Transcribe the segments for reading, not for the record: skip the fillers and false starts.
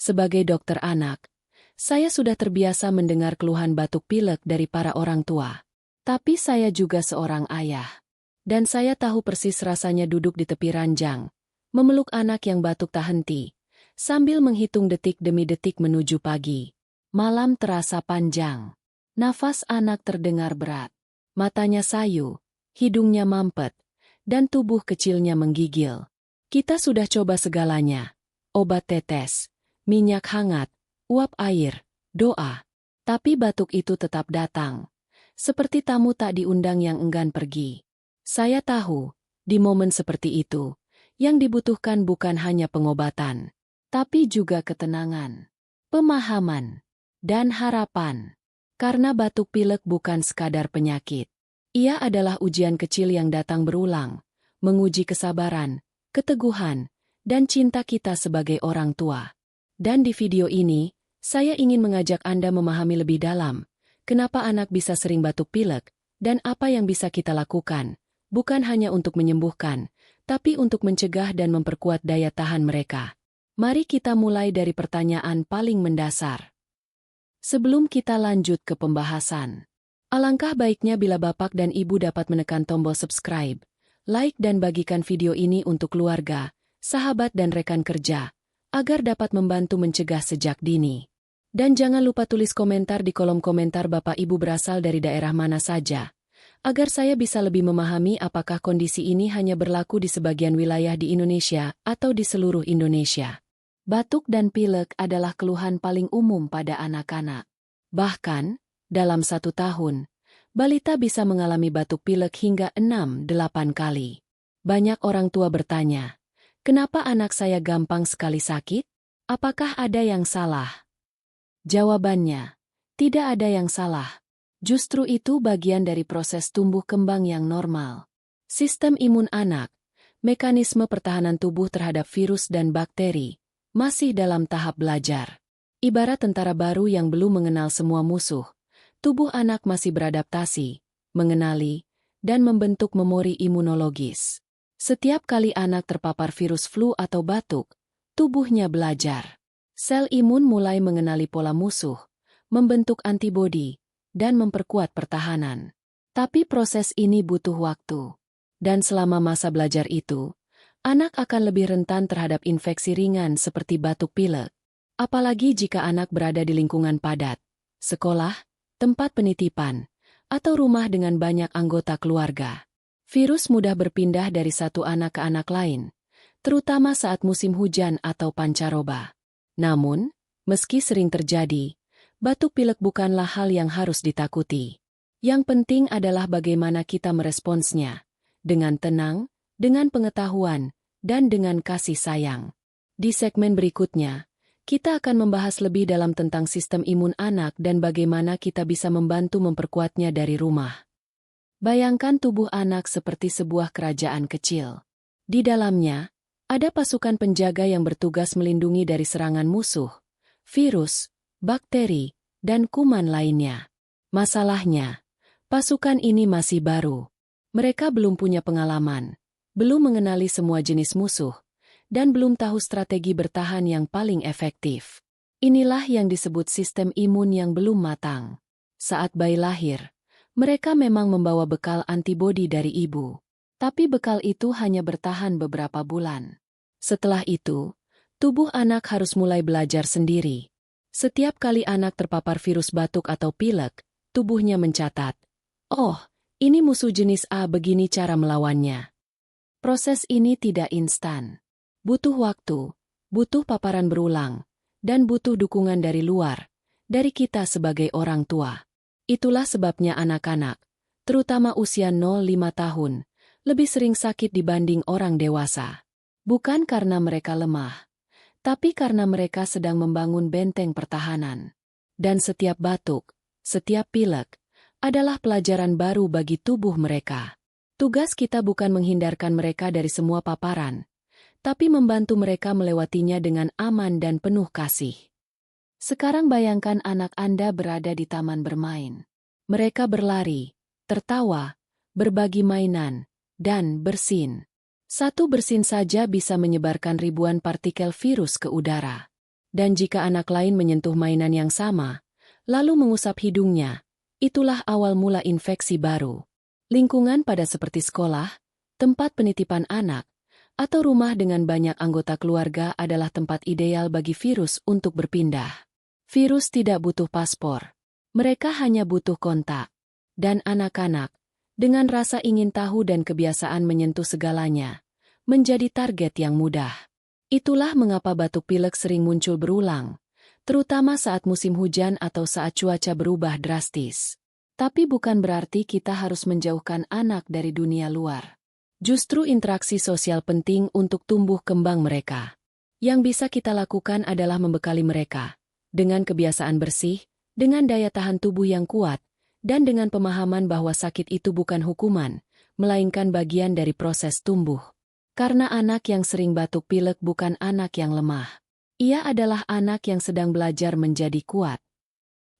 Sebagai dokter anak, saya sudah terbiasa mendengar keluhan batuk pilek dari para orang tua. Tapi saya juga seorang ayah. Dan saya tahu persis rasanya duduk di tepi ranjang, memeluk anak yang batuk tak henti, sambil menghitung detik demi detik menuju pagi. Malam terasa panjang. Nafas anak terdengar berat. Matanya sayu, hidungnya mampet, dan tubuh kecilnya menggigil. Kita sudah coba segalanya. Obat tetes, minyak hangat, uap air, doa. Tapi batuk itu tetap datang. Seperti tamu tak diundang yang enggan pergi. Saya tahu, di momen seperti itu, yang dibutuhkan bukan hanya pengobatan, tapi juga ketenangan, pemahaman, dan harapan. Karena batuk pilek bukan sekadar penyakit. Ia adalah ujian kecil yang datang berulang, menguji kesabaran, keteguhan, dan cinta kita sebagai orang tua. Dan di video ini, saya ingin mengajak Anda memahami lebih dalam, kenapa anak bisa sering batuk pilek, dan apa yang bisa kita lakukan, bukan hanya untuk menyembuhkan, tapi untuk mencegah dan memperkuat daya tahan mereka. Mari kita mulai dari pertanyaan paling mendasar. Sebelum kita lanjut ke pembahasan, alangkah baiknya bila Bapak dan Ibu dapat menekan tombol subscribe, like dan bagikan video ini untuk keluarga, sahabat dan rekan kerja, agar dapat membantu mencegah sejak dini. Dan jangan lupa tulis komentar di kolom komentar Bapak Ibu berasal dari daerah mana saja, agar saya bisa lebih memahami apakah kondisi ini hanya berlaku di sebagian wilayah di Indonesia atau di seluruh Indonesia. Batuk dan pilek adalah keluhan paling umum pada anak-anak. Bahkan, dalam 1 tahun, balita bisa mengalami batuk pilek hingga 6-8 kali. Banyak orang tua bertanya, kenapa anak saya gampang sekali sakit? Apakah ada yang salah? Jawabannya, tidak ada yang salah. Justru itu bagian dari proses tumbuh kembang yang normal. Sistem imun anak, mekanisme pertahanan tubuh terhadap virus dan bakteri, masih dalam tahap belajar. Ibarat tentara baru yang belum mengenal semua musuh, tubuh anak masih beradaptasi, mengenali, dan membentuk memori imunologis. Setiap kali anak terpapar virus flu atau batuk, tubuhnya belajar. Sel imun mulai mengenali pola musuh, membentuk antibodi, dan memperkuat pertahanan. Tapi proses ini butuh waktu. Dan selama masa belajar itu, anak akan lebih rentan terhadap infeksi ringan seperti batuk pilek. Apalagi jika anak berada di lingkungan padat, sekolah, tempat penitipan, atau rumah dengan banyak anggota keluarga. Virus mudah berpindah dari satu anak ke anak lain, terutama saat musim hujan atau pancaroba. Namun, meski sering terjadi, batuk pilek bukanlah hal yang harus ditakuti. Yang penting adalah bagaimana kita meresponsnya, dengan tenang, dengan pengetahuan, dan dengan kasih sayang. Di segmen berikutnya, kita akan membahas lebih dalam tentang sistem imun anak dan bagaimana kita bisa membantu memperkuatnya dari rumah. Bayangkan tubuh anak seperti sebuah kerajaan kecil. Di dalamnya, ada pasukan penjaga yang bertugas melindungi dari serangan musuh, virus, bakteri, dan kuman lainnya. Masalahnya, pasukan ini masih baru. Mereka belum punya pengalaman, belum mengenali semua jenis musuh, dan belum tahu strategi bertahan yang paling efektif. Inilah yang disebut sistem imun yang belum matang. Saat bayi lahir, mereka memang membawa bekal antibodi dari ibu. Tapi bekal itu hanya bertahan beberapa bulan. Setelah itu, tubuh anak harus mulai belajar sendiri. Setiap kali anak terpapar virus batuk atau pilek, tubuhnya mencatat, "Oh, ini musuh jenis A, begini cara melawannya." Proses ini tidak instan. Butuh waktu, butuh paparan berulang, dan butuh dukungan dari luar, dari kita sebagai orang tua. Itulah sebabnya anak-anak, terutama usia 0-5 tahun, lebih sering sakit dibanding orang dewasa. Bukan karena mereka lemah, tapi karena mereka sedang membangun benteng pertahanan. Dan setiap batuk, setiap pilek, adalah pelajaran baru bagi tubuh mereka. Tugas kita bukan menghindarkan mereka dari semua paparan, tapi membantu mereka melewatinya dengan aman dan penuh kasih. Sekarang bayangkan anak Anda berada di taman bermain. Mereka berlari, tertawa, berbagi mainan, dan bersin. Satu bersin saja bisa menyebarkan ribuan partikel virus ke udara. Dan jika anak lain menyentuh mainan yang sama, lalu mengusap hidungnya, itulah awal mula infeksi baru. Lingkungan pada seperti sekolah, tempat penitipan anak, atau rumah dengan banyak anggota keluarga adalah tempat ideal bagi virus untuk berpindah. Virus tidak butuh paspor. Mereka hanya butuh kontak. Dan anak-anak, dengan rasa ingin tahu dan kebiasaan menyentuh segalanya, menjadi target yang mudah. Itulah mengapa batuk pilek sering muncul berulang, terutama saat musim hujan atau saat cuaca berubah drastis. Tapi bukan berarti kita harus menjauhkan anak dari dunia luar. Justru interaksi sosial penting untuk tumbuh kembang mereka. Yang bisa kita lakukan adalah membekali mereka dengan kebiasaan bersih, dengan daya tahan tubuh yang kuat, dan dengan pemahaman bahwa sakit itu bukan hukuman, melainkan bagian dari proses tumbuh. Karena anak yang sering batuk pilek bukan anak yang lemah. Ia adalah anak yang sedang belajar menjadi kuat.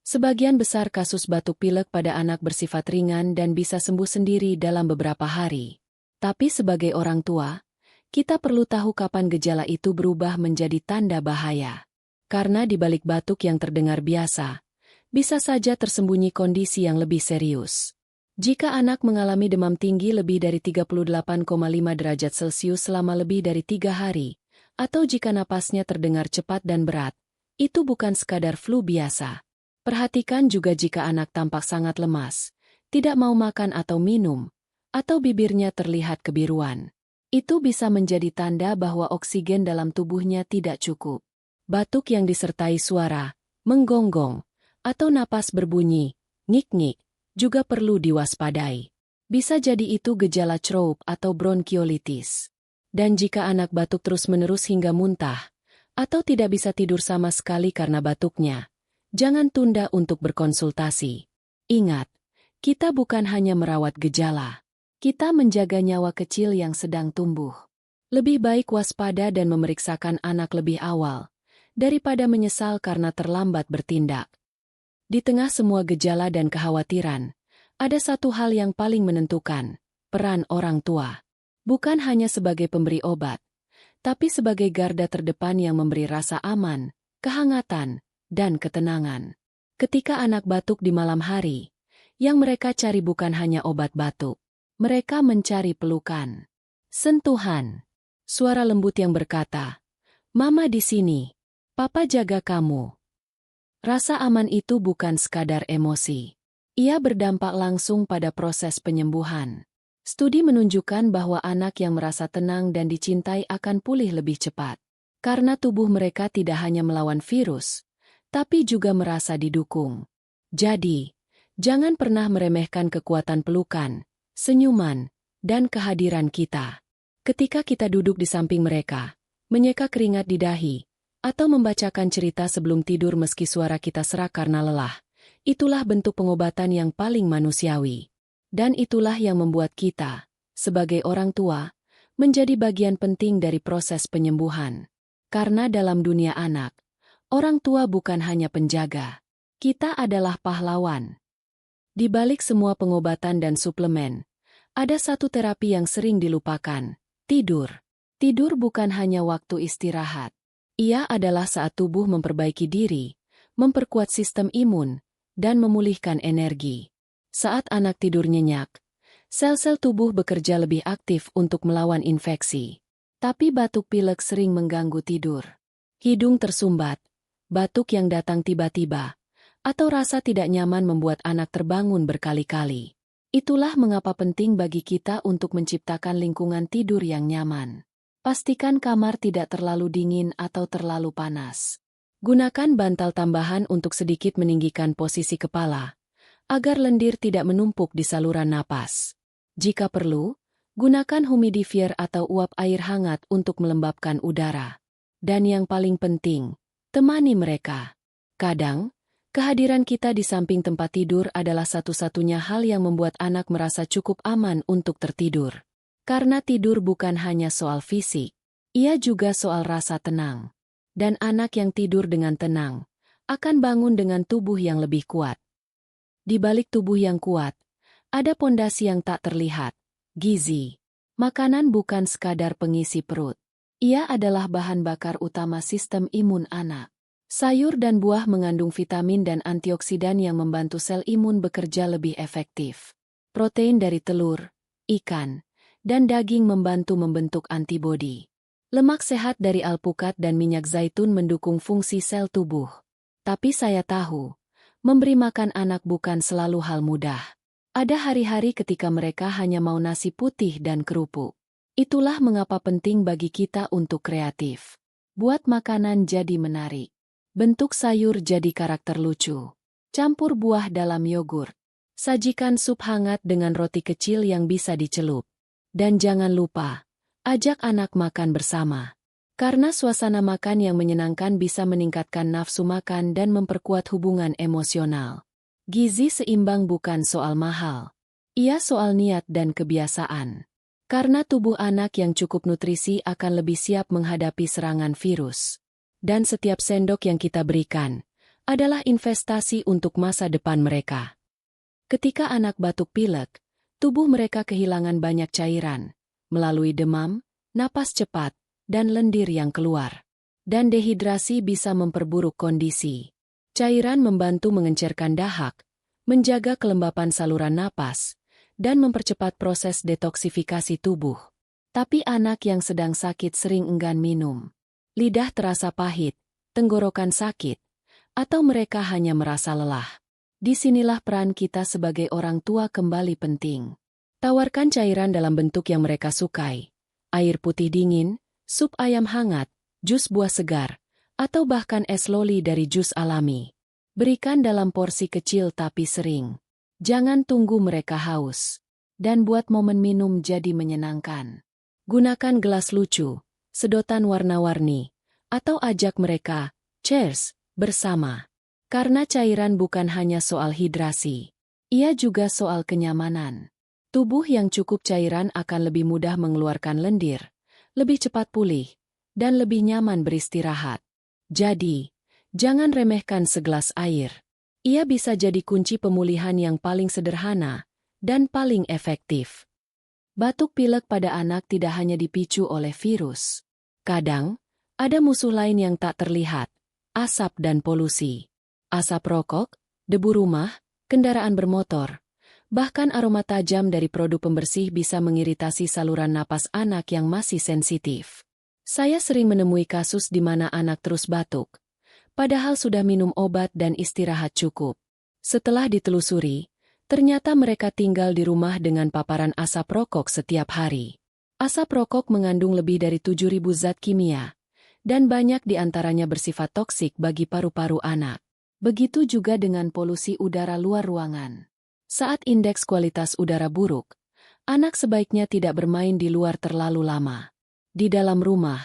Sebagian besar kasus batuk pilek pada anak bersifat ringan dan bisa sembuh sendiri dalam beberapa hari. Tapi sebagai orang tua, kita perlu tahu kapan gejala itu berubah menjadi tanda bahaya. Karena di balik batuk yang terdengar biasa, bisa saja tersembunyi kondisi yang lebih serius. Jika anak mengalami demam tinggi lebih dari 38,5 derajat Celcius selama lebih dari 3 hari, atau jika napasnya terdengar cepat dan berat, itu bukan sekadar flu biasa. Perhatikan juga jika anak tampak sangat lemas, tidak mau makan atau minum, atau bibirnya terlihat kebiruan. Itu bisa menjadi tanda bahwa oksigen dalam tubuhnya tidak cukup. Batuk yang disertai suara, menggonggong, atau napas berbunyi, ngik-ngik, juga perlu diwaspadai. Bisa jadi itu gejala croup atau bronkiolitis. Dan jika anak batuk terus-menerus hingga muntah, atau tidak bisa tidur sama sekali karena batuknya, jangan tunda untuk berkonsultasi. Ingat, kita bukan hanya merawat gejala. Kita menjaga nyawa kecil yang sedang tumbuh. Lebih baik waspada dan memeriksakan anak lebih awal, daripada menyesal karena terlambat bertindak. Di tengah semua gejala dan kekhawatiran, ada satu hal yang paling menentukan, peran orang tua. Bukan hanya sebagai pemberi obat, tapi sebagai garda terdepan yang memberi rasa aman, kehangatan, dan ketenangan. Ketika anak batuk di malam hari, yang mereka cari bukan hanya obat batuk. Mereka mencari pelukan, sentuhan, suara lembut yang berkata, "Mama di sini, Papa jaga kamu." Rasa aman itu bukan sekadar emosi. Ia berdampak langsung pada proses penyembuhan. Studi menunjukkan bahwa anak yang merasa tenang dan dicintai akan pulih lebih cepat. Karena tubuh mereka tidak hanya melawan virus, tapi juga merasa didukung. Jadi, jangan pernah meremehkan kekuatan pelukan, senyuman, dan kehadiran kita. Ketika kita duduk di samping mereka, menyeka keringat di dahi, atau membacakan cerita sebelum tidur meski suara kita serak karena lelah, itulah bentuk pengobatan yang paling manusiawi. Dan itulah yang membuat kita, sebagai orang tua, menjadi bagian penting dari proses penyembuhan. Karena dalam dunia anak, orang tua bukan hanya penjaga. Kita adalah pahlawan. Di balik semua pengobatan dan suplemen, ada satu terapi yang sering dilupakan, tidur. Tidur bukan hanya waktu istirahat. Ia adalah saat tubuh memperbaiki diri, memperkuat sistem imun, dan memulihkan energi. Saat anak tidur nyenyak, sel-sel tubuh bekerja lebih aktif untuk melawan infeksi. Tapi batuk pilek sering mengganggu tidur. Hidung tersumbat, batuk yang datang tiba-tiba, atau rasa tidak nyaman membuat anak terbangun berkali-kali. Itulah mengapa penting bagi kita untuk menciptakan lingkungan tidur yang nyaman. Pastikan kamar tidak terlalu dingin atau terlalu panas. Gunakan bantal tambahan untuk sedikit meninggikan posisi kepala, agar lendir tidak menumpuk di saluran napas. Jika perlu, gunakan humidifier atau uap air hangat untuk melembabkan udara. Dan yang paling penting, temani mereka. Kadang, kehadiran kita di samping tempat tidur adalah satu-satunya hal yang membuat anak merasa cukup aman untuk tertidur. Karena tidur bukan hanya soal fisik, ia juga soal rasa tenang. Dan anak yang tidur dengan tenang akan bangun dengan tubuh yang lebih kuat. Di balik tubuh yang kuat, ada pondasi yang tak terlihat, gizi. Makanan bukan sekadar pengisi perut. Ia adalah bahan bakar utama sistem imun anak. Sayur dan buah mengandung vitamin dan antioksidan yang membantu sel imun bekerja lebih efektif. Protein dari telur, ikan, dan daging membantu membentuk antibodi. Lemak sehat dari alpukat dan minyak zaitun mendukung fungsi sel tubuh. Tapi saya tahu, memberi makan anak bukan selalu hal mudah. Ada hari-hari ketika mereka hanya mau nasi putih dan kerupuk. Itulah mengapa penting bagi kita untuk kreatif. Buat makanan jadi menarik. Bentuk sayur jadi karakter lucu. Campur buah dalam yogurt. Sajikan sup hangat dengan roti kecil yang bisa dicelup. Dan jangan lupa, ajak anak makan bersama. Karena suasana makan yang menyenangkan bisa meningkatkan nafsu makan dan memperkuat hubungan emosional. Gizi seimbang bukan soal mahal. Ia soal niat dan kebiasaan. Karena tubuh anak yang cukup nutrisi akan lebih siap menghadapi serangan virus. Dan setiap sendok yang kita berikan adalah investasi untuk masa depan mereka. Ketika anak batuk pilek, tubuh mereka kehilangan banyak cairan, melalui demam, napas cepat, dan lendir yang keluar. Dan dehidrasi bisa memperburuk kondisi. Cairan membantu mengencerkan dahak, menjaga kelembapan saluran napas, dan mempercepat proses detoksifikasi tubuh. Tapi anak yang sedang sakit sering enggan minum. Lidah terasa pahit, tenggorokan sakit, atau mereka hanya merasa lelah. Disinilah peran kita sebagai orang tua kembali penting. Tawarkan cairan dalam bentuk yang mereka sukai. Air putih dingin, sup ayam hangat, jus buah segar, atau bahkan es loli dari jus alami. Berikan dalam porsi kecil tapi sering. Jangan tunggu mereka haus. Dan buat momen minum jadi menyenangkan. Gunakan gelas lucu, sedotan warna-warni, atau ajak mereka, cheers, bersama. Karena cairan bukan hanya soal hidrasi. Ia juga soal kenyamanan. Tubuh yang cukup cairan akan lebih mudah mengeluarkan lendir, lebih cepat pulih, dan lebih nyaman beristirahat. Jadi, jangan remehkan segelas air. Ia bisa jadi kunci pemulihan yang paling sederhana dan paling efektif. Batuk pilek pada anak tidak hanya dipicu oleh virus. Kadang, ada musuh lain yang tak terlihat, asap dan polusi. Asap rokok, debu rumah, kendaraan bermotor, bahkan aroma tajam dari produk pembersih bisa mengiritasi saluran napas anak yang masih sensitif. Saya sering menemui kasus di mana anak terus batuk, padahal sudah minum obat dan istirahat cukup. Setelah ditelusuri, ternyata mereka tinggal di rumah dengan paparan asap rokok setiap hari. Asap rokok mengandung lebih dari 7.000 zat kimia, dan banyak di antaranya bersifat toksik bagi paru-paru anak. Begitu juga dengan polusi udara luar ruangan. Saat indeks kualitas udara buruk, anak sebaiknya tidak bermain di luar terlalu lama. Di dalam rumah,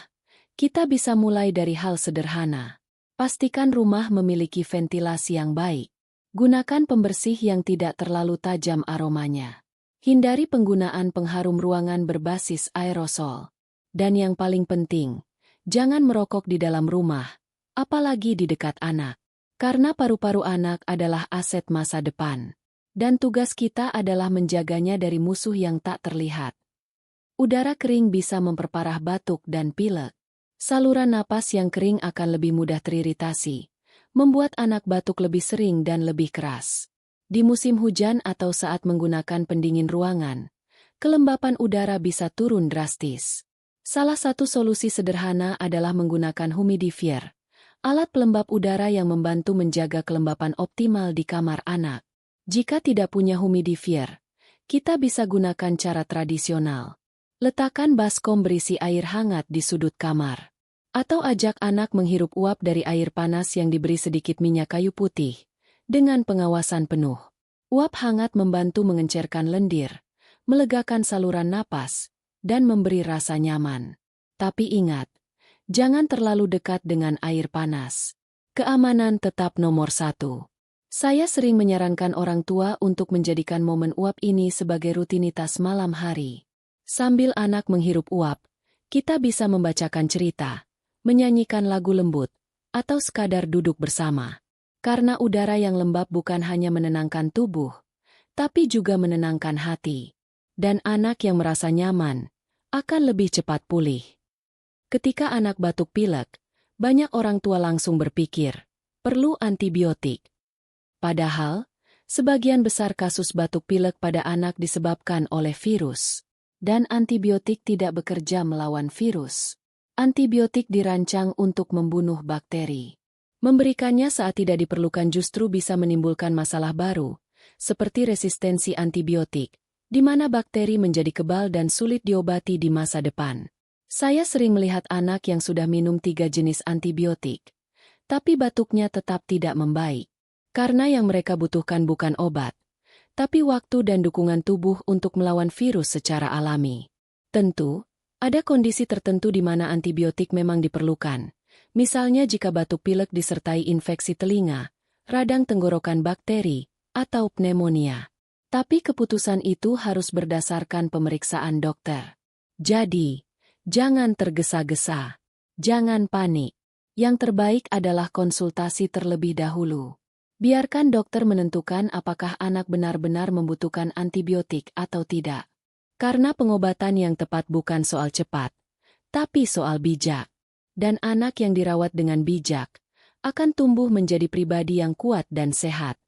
kita bisa mulai dari hal sederhana. Pastikan rumah memiliki ventilasi yang baik. Gunakan pembersih yang tidak terlalu tajam aromanya. Hindari penggunaan pengharum ruangan berbasis aerosol. Dan yang paling penting, jangan merokok di dalam rumah, apalagi di dekat anak. Karena paru-paru anak adalah aset masa depan. Dan tugas kita adalah menjaganya dari musuh yang tak terlihat. Udara kering bisa memperparah batuk dan pilek. Saluran napas yang kering akan lebih mudah teriritasi, membuat anak batuk lebih sering dan lebih keras. Di musim hujan atau saat menggunakan pendingin ruangan, kelembapan udara bisa turun drastis. Salah satu solusi sederhana adalah menggunakan humidifier, alat pelembab udara yang membantu menjaga kelembapan optimal di kamar anak. Jika tidak punya humidifier, kita bisa gunakan cara tradisional. Letakkan baskom berisi air hangat di sudut kamar. Atau ajak anak menghirup uap dari air panas yang diberi sedikit minyak kayu putih, dengan pengawasan penuh. Uap hangat membantu mengencerkan lendir, melegakan saluran napas, dan memberi rasa nyaman. Tapi ingat, jangan terlalu dekat dengan air panas. Keamanan tetap nomor 1. Saya sering menyarankan orang tua untuk menjadikan momen uap ini sebagai rutinitas malam hari. Sambil anak menghirup uap, kita bisa membacakan cerita, menyanyikan lagu lembut, atau sekadar duduk bersama. Karena udara yang lembab bukan hanya menenangkan tubuh, tapi juga menenangkan hati. Dan anak yang merasa nyaman, akan lebih cepat pulih. Ketika anak batuk pilek, Banyak orang tua langsung berpikir, perlu antibiotik. Padahal, sebagian besar kasus batuk pilek pada anak disebabkan oleh virus. Dan antibiotik tidak bekerja melawan virus. Antibiotik dirancang untuk membunuh bakteri. Memberikannya saat tidak diperlukan justru bisa menimbulkan masalah baru, seperti resistensi antibiotik, di mana bakteri menjadi kebal dan sulit diobati di masa depan. Saya sering melihat anak yang sudah minum 3 jenis antibiotik, tapi batuknya tetap tidak membaik. Karena yang mereka butuhkan bukan obat, tapi waktu dan dukungan tubuh untuk melawan virus secara alami. Tentu, ada kondisi tertentu di mana antibiotik memang diperlukan. Misalnya jika batuk pilek disertai infeksi telinga, radang tenggorokan bakteri, atau pneumonia. Tapi keputusan itu harus berdasarkan pemeriksaan dokter. Jadi, jangan tergesa-gesa. Jangan panik. Yang terbaik adalah konsultasi terlebih dahulu. Biarkan dokter menentukan apakah anak benar-benar membutuhkan antibiotik atau tidak. Karena pengobatan yang tepat bukan soal cepat, tapi soal bijak. Dan anak yang dirawat dengan bijak akan tumbuh menjadi pribadi yang kuat dan sehat.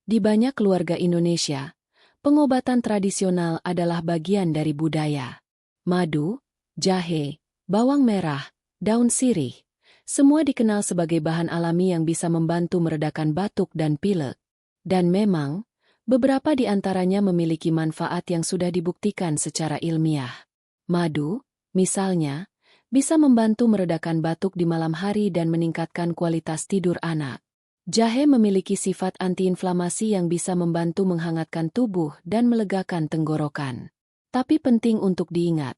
Di banyak keluarga Indonesia, pengobatan tradisional adalah bagian dari budaya. Madu, jahe, bawang merah, daun sirih, semua dikenal sebagai bahan alami yang bisa membantu meredakan batuk dan pilek. Dan memang, beberapa di antaranya memiliki manfaat yang sudah dibuktikan secara ilmiah. Madu, misalnya, bisa membantu meredakan batuk di malam hari dan meningkatkan kualitas tidur anak. Jahe memiliki sifat antiinflamasi yang bisa membantu menghangatkan tubuh dan melegakan tenggorokan. Tapi penting untuk diingat,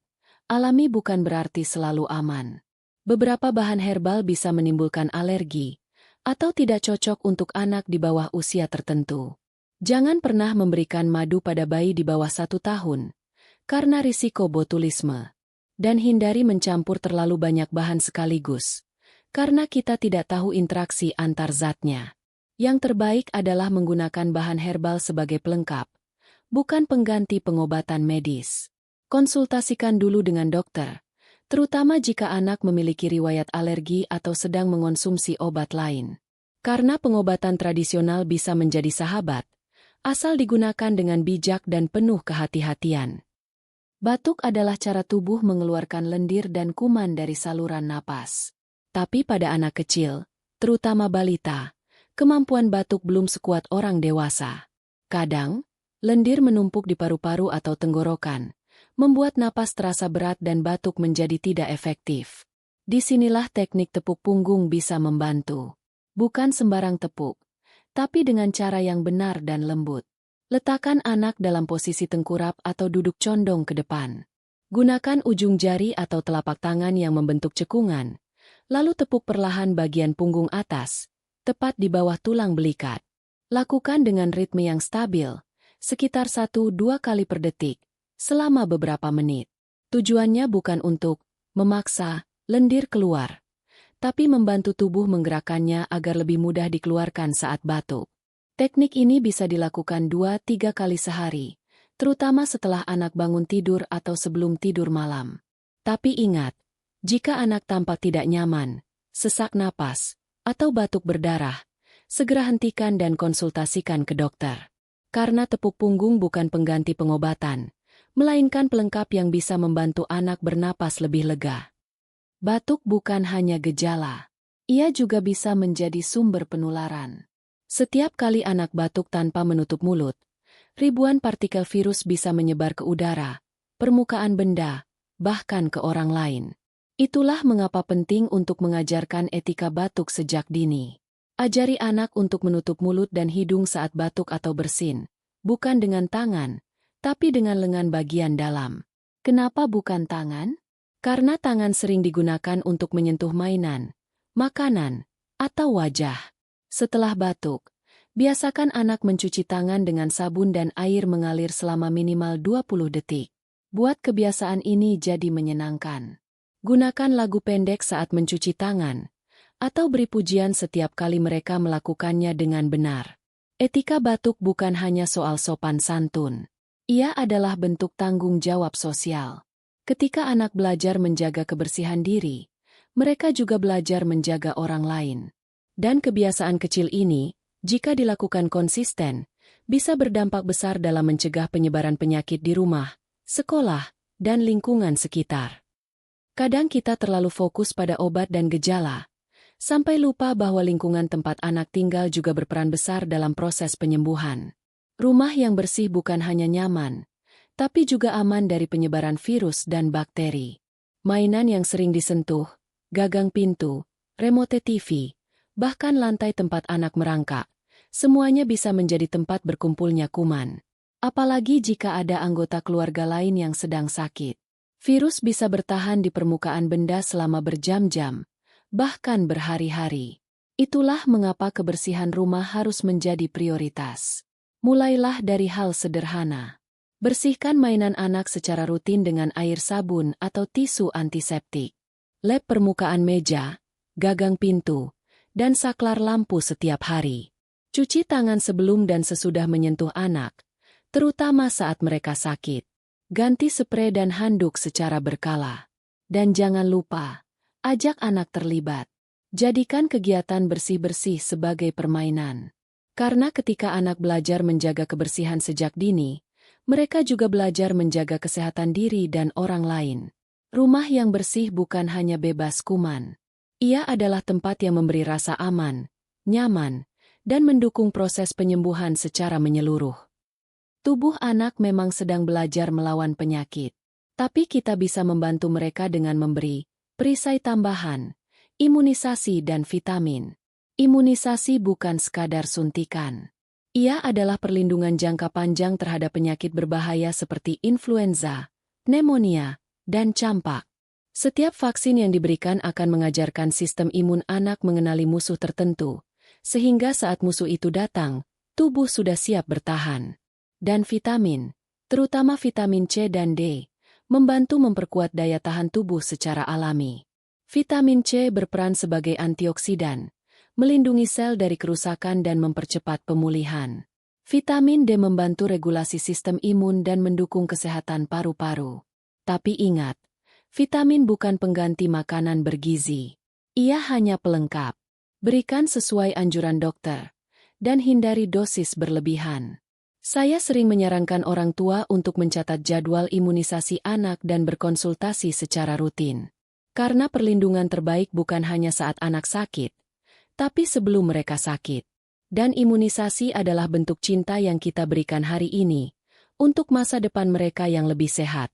alami bukan berarti selalu aman. Beberapa bahan herbal bisa menimbulkan alergi, atau tidak cocok untuk anak di bawah usia tertentu. Jangan pernah memberikan madu pada bayi di bawah 1 tahun, karena risiko botulisme. Dan hindari mencampur terlalu banyak bahan sekaligus, karena kita tidak tahu interaksi antar zatnya. Yang terbaik adalah menggunakan bahan herbal sebagai pelengkap, bukan pengganti pengobatan medis. Konsultasikan dulu dengan dokter, terutama jika anak memiliki riwayat alergi atau sedang mengonsumsi obat lain. Karena pengobatan tradisional bisa menjadi sahabat, asal digunakan dengan bijak dan penuh kehati-hatian. Batuk adalah cara tubuh mengeluarkan lendir dan kuman dari saluran napas. Tapi pada anak kecil, terutama balita, kemampuan batuk belum sekuat orang dewasa. Kadang, lendir menumpuk di paru-paru atau tenggorokan, membuat napas terasa berat dan batuk menjadi tidak efektif. Disinilah teknik tepuk punggung bisa membantu. Bukan sembarang tepuk, tapi dengan cara yang benar dan lembut. Letakkan anak dalam posisi tengkurap atau duduk condong ke depan. Gunakan ujung jari atau telapak tangan yang membentuk cekungan, lalu tepuk perlahan bagian punggung atas, tepat di bawah tulang belikat. Lakukan dengan ritme yang stabil, sekitar 1-2 kali per detik, selama beberapa menit. Tujuannya bukan untuk memaksa lendir keluar, tapi membantu tubuh menggerakkannya agar lebih mudah dikeluarkan saat batuk. Teknik ini bisa dilakukan 2-3 kali sehari, terutama setelah anak bangun tidur atau sebelum tidur malam. Tapi ingat, jika anak tampak tidak nyaman, sesak napas, atau batuk berdarah, segera hentikan dan konsultasikan ke dokter. Karena tepuk punggung bukan pengganti pengobatan, melainkan pelengkap yang bisa membantu anak bernapas lebih lega. Batuk bukan hanya gejala, ia juga bisa menjadi sumber penularan. Setiap kali anak batuk tanpa menutup mulut, ribuan partikel virus bisa menyebar ke udara, permukaan benda, bahkan ke orang lain. Itulah mengapa penting untuk mengajarkan etika batuk sejak dini. Ajari anak untuk menutup mulut dan hidung saat batuk atau bersin, bukan dengan tangan, tapi dengan lengan bagian dalam. Kenapa bukan tangan? Karena tangan sering digunakan untuk menyentuh mainan, makanan, atau wajah. Setelah batuk, biasakan anak mencuci tangan dengan sabun dan air mengalir selama minimal 20 detik. Buat kebiasaan ini jadi menyenangkan. Gunakan lagu pendek saat mencuci tangan, atau beri pujian setiap kali mereka melakukannya dengan benar. Etika batuk bukan hanya soal sopan santun. Ia adalah bentuk tanggung jawab sosial. Ketika anak belajar menjaga kebersihan diri, Mereka juga belajar menjaga orang lain. Dan kebiasaan kecil ini, jika dilakukan konsisten, bisa berdampak besar dalam mencegah penyebaran penyakit di rumah, sekolah, dan lingkungan sekitar. Kadang kita terlalu fokus pada obat dan gejala, sampai lupa bahwa lingkungan tempat anak tinggal juga berperan besar dalam proses penyembuhan. Rumah yang bersih bukan hanya nyaman, tapi juga aman dari penyebaran virus dan bakteri. Mainan yang sering disentuh, gagang pintu, remote TV, bahkan lantai tempat anak merangkak, semuanya bisa menjadi tempat berkumpulnya kuman. Apalagi jika ada anggota keluarga lain yang sedang sakit. Virus bisa bertahan di permukaan benda selama berjam-jam, bahkan berhari-hari. Itulah mengapa kebersihan rumah harus menjadi prioritas. Mulailah dari hal sederhana. Bersihkan mainan anak secara rutin dengan air sabun atau tisu antiseptik. Lap permukaan meja, gagang pintu, dan saklar lampu setiap hari. Cuci tangan sebelum dan sesudah menyentuh anak, terutama saat mereka sakit. Ganti spray dan handuk secara berkala. Dan jangan lupa, ajak anak terlibat. Jadikan kegiatan bersih-bersih sebagai permainan. Karena ketika anak belajar menjaga kebersihan sejak dini, mereka juga belajar menjaga kesehatan diri dan orang lain. Rumah yang bersih bukan hanya bebas kuman. Ia adalah tempat yang memberi rasa aman, nyaman, dan mendukung proses penyembuhan secara menyeluruh. Tubuh anak memang sedang belajar melawan penyakit, tapi kita bisa membantu mereka dengan memberi perisai tambahan, imunisasi dan vitamin. Imunisasi bukan sekadar suntikan. Ia adalah perlindungan jangka panjang terhadap penyakit berbahaya seperti influenza, pneumonia, dan campak. Setiap vaksin yang diberikan akan mengajarkan sistem imun anak mengenali musuh tertentu, sehingga saat musuh itu datang, tubuh sudah siap bertahan. Dan vitamin, terutama vitamin C dan D, membantu memperkuat daya tahan tubuh secara alami. Vitamin C berperan sebagai antioksidan, melindungi sel dari kerusakan dan mempercepat pemulihan. Vitamin D membantu regulasi sistem imun dan mendukung kesehatan paru-paru. Tapi ingat, vitamin bukan pengganti makanan bergizi. Ia hanya pelengkap. Berikan sesuai anjuran dokter, dan hindari dosis berlebihan. Saya sering menyarankan orang tua untuk mencatat jadwal imunisasi anak dan berkonsultasi secara rutin. Karena perlindungan terbaik bukan hanya saat anak sakit, tapi sebelum mereka sakit. Dan imunisasi adalah bentuk cinta yang kita berikan hari ini, untuk masa depan mereka yang lebih sehat.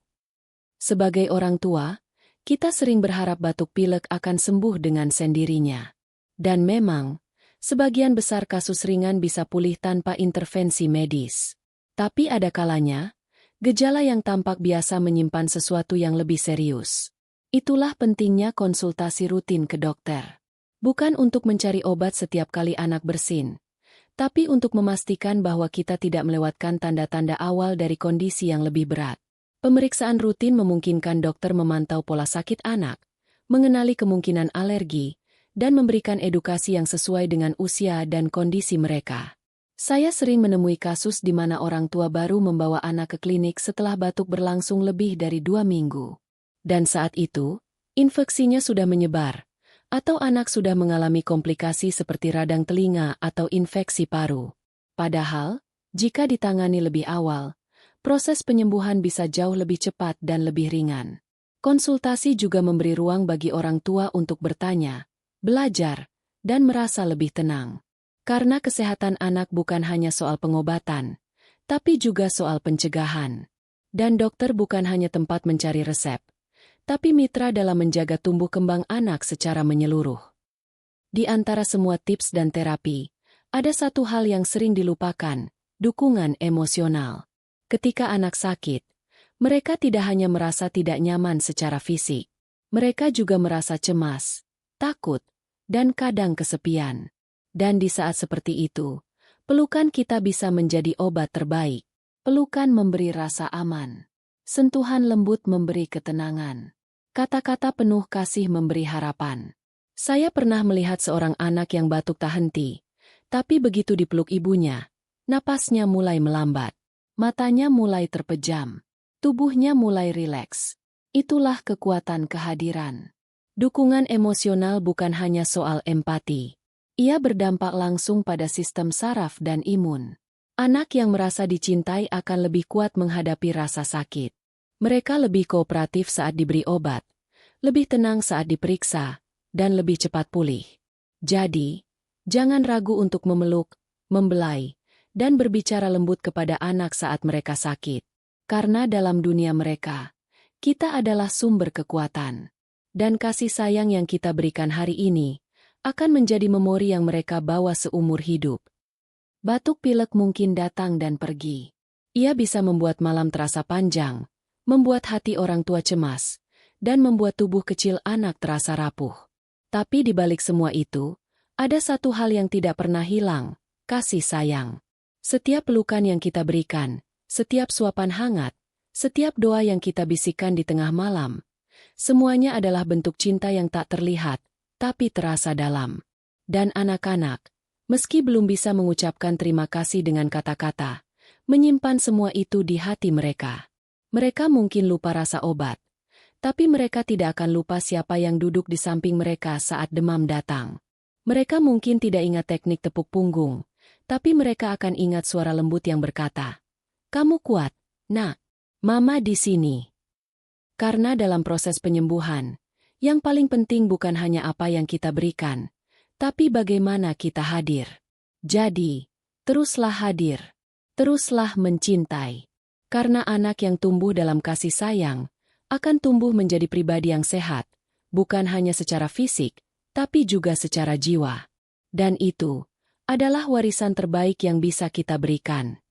Sebagai orang tua, kita sering berharap batuk pilek akan sembuh dengan sendirinya. Dan memang, sebagian besar kasus ringan bisa pulih tanpa intervensi medis. Tapi ada kalanya, gejala yang tampak biasa menyimpan sesuatu yang lebih serius. Itulah pentingnya konsultasi rutin ke dokter. Bukan untuk mencari obat setiap kali anak bersin, tapi untuk memastikan bahwa kita tidak melewatkan tanda-tanda awal dari kondisi yang lebih berat. Pemeriksaan rutin memungkinkan dokter memantau pola sakit anak, mengenali kemungkinan alergi, dan memberikan edukasi yang sesuai dengan usia dan kondisi mereka. Saya sering menemui kasus di mana orang tua baru membawa anak ke klinik setelah batuk berlangsung lebih dari 2 minggu. Dan saat itu, infeksinya sudah menyebar, atau anak sudah mengalami komplikasi seperti radang telinga atau infeksi paru. Padahal, jika ditangani lebih awal, proses penyembuhan bisa jauh lebih cepat dan lebih ringan. Konsultasi juga memberi ruang bagi orang tua untuk bertanya, belajar, dan merasa lebih tenang. Karena kesehatan anak bukan hanya soal pengobatan, tapi juga soal pencegahan. Dan dokter bukan hanya tempat mencari resep, tapi mitra dalam menjaga tumbuh kembang anak secara menyeluruh. Di antara semua tips dan terapi, ada satu hal yang sering dilupakan, dukungan emosional. Ketika anak sakit, mereka tidak hanya merasa tidak nyaman secara fisik, mereka juga merasa cemas, takut, dan kadang kesepian. Dan di saat seperti itu, pelukan kita bisa menjadi obat terbaik. Pelukan memberi rasa aman. Sentuhan lembut memberi ketenangan. Kata-kata penuh kasih memberi harapan. Saya pernah melihat seorang anak yang batuk tak henti, tapi begitu dipeluk ibunya, napasnya mulai melambat. Matanya mulai terpejam. Tubuhnya mulai rileks. Itulah kekuatan kehadiran. Dukungan emosional bukan hanya soal empati. Ia berdampak langsung pada sistem saraf dan imun. Anak yang merasa dicintai akan lebih kuat menghadapi rasa sakit. Mereka lebih kooperatif saat diberi obat, lebih tenang saat diperiksa, dan lebih cepat pulih. Jadi, jangan ragu untuk memeluk, membelai, dan berbicara lembut kepada anak saat mereka sakit. Karena dalam dunia mereka, kita adalah sumber kekuatan. Dan kasih sayang yang kita berikan hari ini akan menjadi memori yang mereka bawa seumur hidup. Batuk pilek mungkin datang dan pergi. Ia bisa membuat malam terasa panjang, membuat hati orang tua cemas, dan membuat tubuh kecil anak terasa rapuh. Tapi di balik semua itu, ada satu hal yang tidak pernah hilang, kasih sayang. Setiap pelukan yang kita berikan, setiap suapan hangat, setiap doa yang kita bisikan di tengah malam, semuanya adalah bentuk cinta yang tak terlihat, tapi terasa dalam. Dan anak-anak, meski belum bisa mengucapkan terima kasih dengan kata-kata, menyimpan semua itu di hati mereka. Mereka mungkin lupa rasa obat, tapi mereka tidak akan lupa siapa yang duduk di samping mereka saat demam datang. Mereka mungkin tidak ingat teknik tepuk punggung, tapi mereka akan ingat suara lembut yang berkata, "Kamu kuat, Nak. Mama di sini." Karena dalam proses penyembuhan, yang paling penting bukan hanya apa yang kita berikan, tapi bagaimana kita hadir. Jadi, teruslah hadir. Teruslah mencintai. Karena anak yang tumbuh dalam kasih sayang, akan tumbuh menjadi pribadi yang sehat, bukan hanya secara fisik, tapi juga secara jiwa. Dan itu adalah warisan terbaik yang bisa kita berikan.